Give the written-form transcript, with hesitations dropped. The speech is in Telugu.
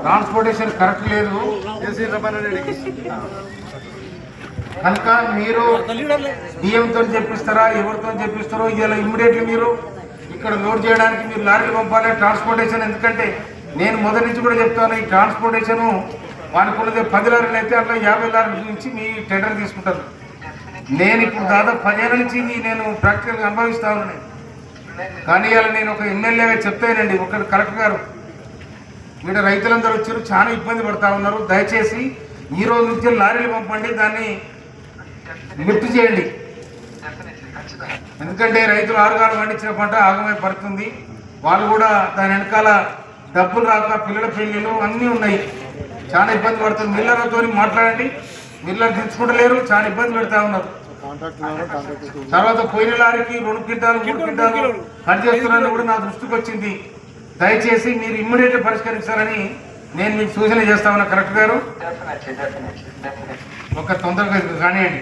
ట్రాన్స్పోర్టేషన్ కరెక్ట్ లేదు కనుక మీరు డిఎంతో చెప్పిస్తారా, ఎవరితో చెప్పిస్తారో ఇలా ఇమ్మీడియట్లీ మీరు ఇక్కడ లోడ్ చేయడానికి మీరు లారీలు పంపాలి. ట్రాన్స్పోర్టేషన్ ఎందుకంటే నేను మొదటి నుంచి కూడా చెప్తాను, ఈ ట్రాన్స్పోర్టేషను వానికి ఉన్నది 10 లారీలు అయితే అట్లా 50 లారీల నుంచి మీ టెండర్ తీసుకుంటారు. నేను ఇప్పుడు దాదాపు 10 ఏళ్ళ నుంచి నేను ప్రాక్టికల్గా అనుభవిస్తా ఉన్నాను. కానీ ఇలా నేను ఒక ఎమ్మెల్యేగా చెప్తానండి, ఒకటి కలెక్టర్ గారు ఇక్కడ రైతులందరూ వచ్చారు, చాలా ఇబ్బంది పడతా ఉన్నారు. దయచేసి ఈ రోజు నుంచి లారీలు పంపండి, దాన్ని లిఫ్ట్ చేయండి. ఎందుకంటే రైతులు 6 గాలు పండించిన పంట ఆగమై పడుతుంది. వాళ్ళు కూడా దాని వెనకాల డబ్బులు రాక పిల్లల పెళ్ళిళ్ళు అన్నీ ఉన్నాయి, చాలా ఇబ్బంది పడుతుంది. మిల్లర్లతో మాట్లాడండి, మిల్లర్ తెచ్చుకుంటలేరు, చాలా ఇబ్బంది పెడతా ఉన్నారు. తర్వాత పోయిన లారీకి 2 క్వింటాలు 3 క్వింటాలు కట్ చేస్తున్నారని కూడా నా దృష్టికి వచ్చింది. దయచేసి మీరు ఇమ్మీడియట్గా పరిష్కరించాలని నేను మీకు సూచన చేస్తా ఉన్నా. కలెక్టర్ గారు ఒక తొందరగా కానివ్వండి.